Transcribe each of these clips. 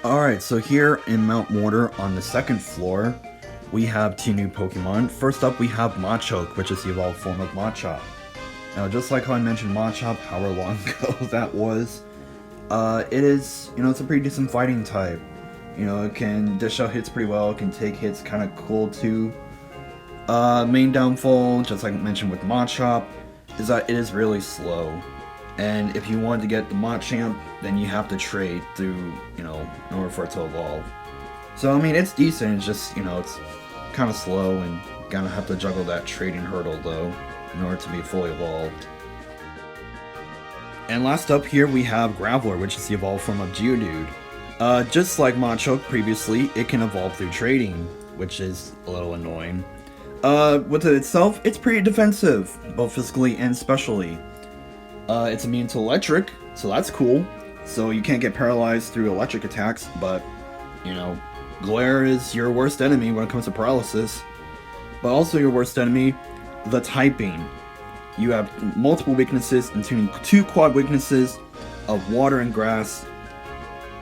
Alright, so here in Mount Mortar on the second floor, we have two new Pokemon. First up, we have Machoke, which is the evolved form of Machop. Now, just like how I mentioned Machop, however long ago that was, it is, it's a pretty decent fighting type. It can dish out hits pretty well, it can take hits kind of cool too. Main downfall, just like I mentioned with Machop, is that it is really slow. And if you want to get the Machamp, then you have to trade through, in order for it to evolve. So, I mean, it's decent, it's just, it's kind of slow and gonna have to juggle that trading hurdle, though, in order to be fully evolved. And last up here, we have Graveler, which is the evolved form of Geodude. Just like Machoke previously, it can evolve through trading, which is a little annoying. With it itself, it's pretty defensive, both physically and specially. It's immune to electric, so that's cool. So you can't get paralyzed through electric attacks, but, glare is your worst enemy when it comes to paralysis. But also your worst enemy, the typing. You have multiple weaknesses, including two quad weaknesses of water and grass.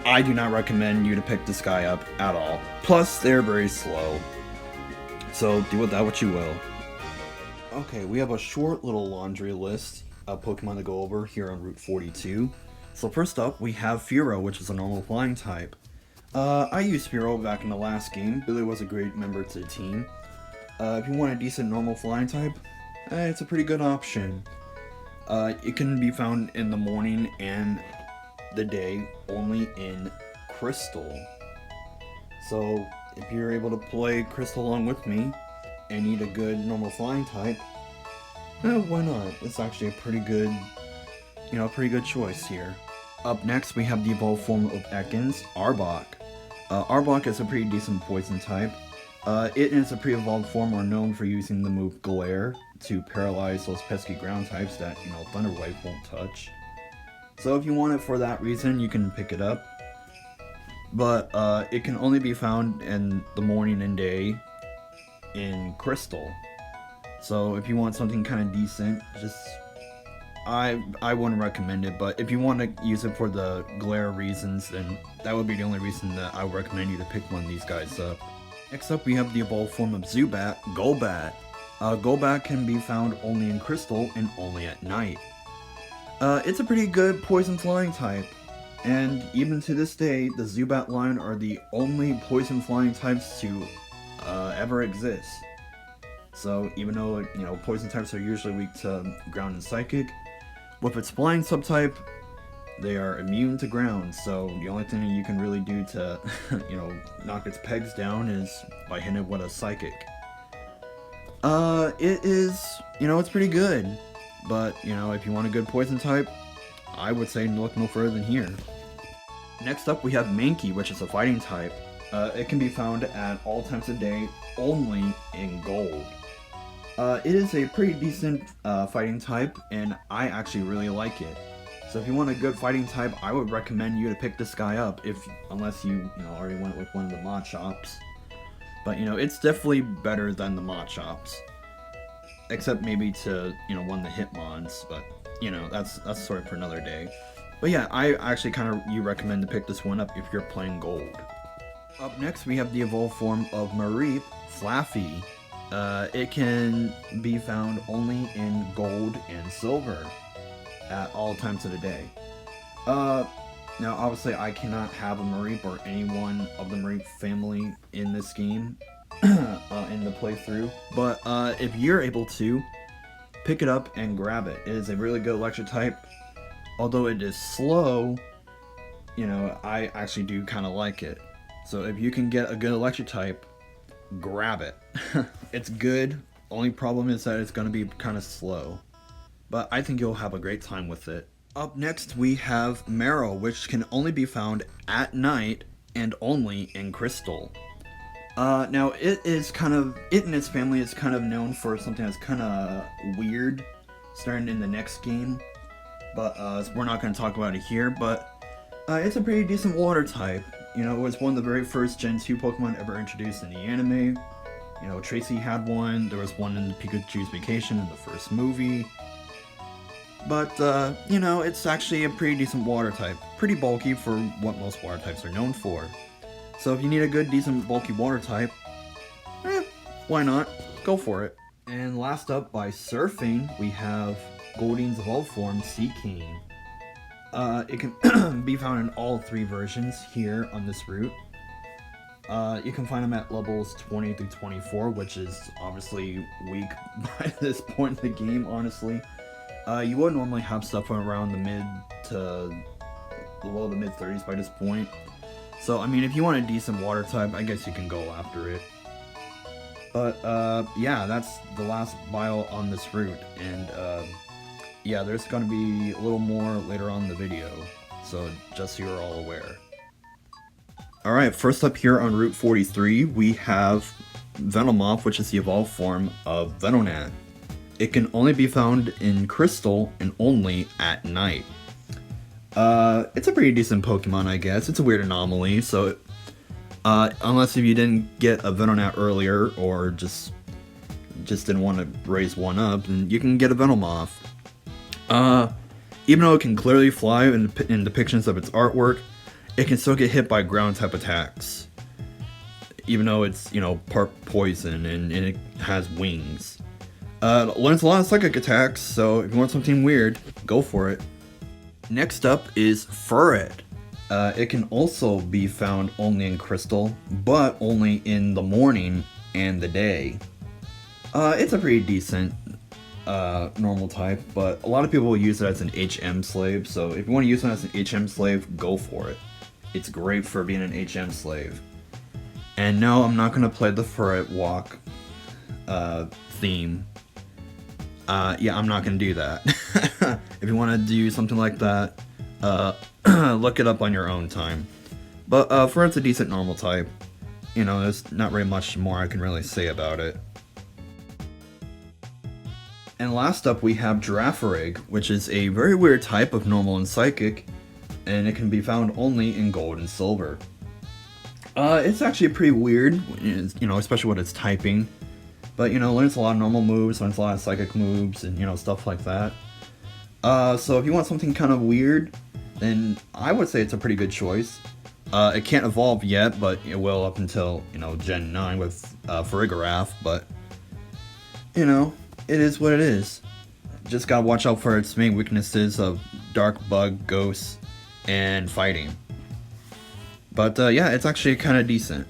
I do not recommend you to pick this guy up at all. Plus, they're very slow. So do with that what you will. Okay, we have a short little laundry list of Pokemon to go over here on Route 42. So first up, we have Fearow, which is a normal flying type. I used Fearow back in the last game. Billy was a great member to the team. If you want a decent normal flying type, it's a pretty good option. It can be found in the morning and the day, only in Crystal. So if you're able to play Crystal along with me and need a good normal flying type, why not? It's actually a pretty good choice here. Up next, we have the evolved form of Ekans, Arbok. Arbok is a pretty decent poison type. It and its a pre-evolved form are known for using the move Glare to paralyze those pesky ground types that, Thunder Wave won't touch. So if you want it for that reason, you can pick it up. But it can only be found in the morning and day in Crystal. So if you want something kind of decent, I wouldn't recommend it, but if you want to use it for the glare reasons, then that would be the only reason that I would recommend you to pick one of these guys up. Next up, we have the evolved form of Zubat, Golbat. Golbat can be found only in Crystal and only at night. It's a pretty good poison flying type, and even to this day, the Zubat line are the only poison flying types to ever exist. So even though, poison types are usually weak to ground and psychic, with its flying subtype, they are immune to ground, so the only thing you can really do to, knock its pegs down is by hitting it with a psychic. It is, it's pretty good, but, if you want a good poison type, I would say look no further than here. Next up, we have Mankey, which is a fighting type. It can be found at all times of day, only in gold. It is a pretty decent fighting type, and I actually really like it. So if you want a good fighting type, I would recommend you to pick this guy up, unless you already went with one of the Machops. But it's definitely better than the Machops, except maybe to one of the Hitmons. But that's sort of for another day. But yeah, I actually recommend to pick this one up if you're playing gold. Up next, we have the evolved form of Mareep, Flaffy. It can be found only in gold and silver at all times of the day. Now, obviously, I cannot have a Mareep or anyone of the Mareep family in this game in the playthrough, but if you're able to, pick it up and grab it. It is a really good electric type. Although it is slow, I actually do kind of like it. So if you can get a good electric type, grab it. It's good. Only problem is that it's going to be kind of slow. But I think you'll have a great time with it. Up next, we have Marrow, which can only be found at night and only in Crystal. Now, it and its family is kind of known for something that's kind of weird, starting in the next game. But we're not going to talk about it here, but it's a pretty decent water type. It was one of the very first Gen 2 Pokemon ever introduced in the anime. Tracy had one, there was one in Pikachu's Vacation in the first movie. But, you know, it's actually a pretty decent water type. Pretty bulky for what most water types are known for. So if you need a good, decent, bulky water type, why not? Go for it. And last up, by surfing, we have Goldeen's evolved form, Sea King. It can be found in all 3 versions here on this route. You can find them at levels 20 through 24, which is obviously weak by this point in the game, honestly. You would normally have stuff around the mid 30s by this point. So, I mean, if you want a decent water type, I guess you can go after it. But, yeah, that's the last bio on this route, and, yeah, there's gonna be a little more later on in the video, so just so you're all aware. Alright, first up here on Route 43, we have Venomoth, which is the evolved form of Venonat. It can only be found in Crystal and only at night. It's a pretty decent Pokemon, I guess. It's a weird anomaly, so unless if you didn't get a Venonat earlier, or just didn't want to raise one up, then you can get a Venomoth. Even though it can clearly fly in depictions of its artwork, it can still get hit by ground type attacks. Even though it's, you know, part poison and it has wings. Learns a lot of psychic attacks, so if you want something weird, go for it. Next up is Furret. It can also be found only in Crystal, but only in the morning and the day. It's a pretty decent normal type, but a lot of people will use it as an HM slave, so if you want to use it as an HM slave, go for it. It's great for being an HM slave. And no, I'm not going to play the Furret Walk theme. Yeah, I'm not going to do that. If you want to do something like that, look it up on your own time. But Furret's a decent normal type. You know, there's not very much more I can really say about it. And last up we have Girafarig, which is a very weird type of normal and psychic, and it can be found only in gold and silver. It's actually pretty weird, you know, especially with its typing. But, you know, learns a lot of normal moves, learns a lot of psychic moves, and, you know, stuff like that. So if you want something kind of weird, then I would say it's a pretty good choice. It can't evolve yet, but it will up until, you know, Gen 9 with Farigiraf, but, you know, it is what it is. Just gotta watch out for its main weaknesses of Dark Bug, Ghosts, and fighting. But yeah, it's actually kind of decent.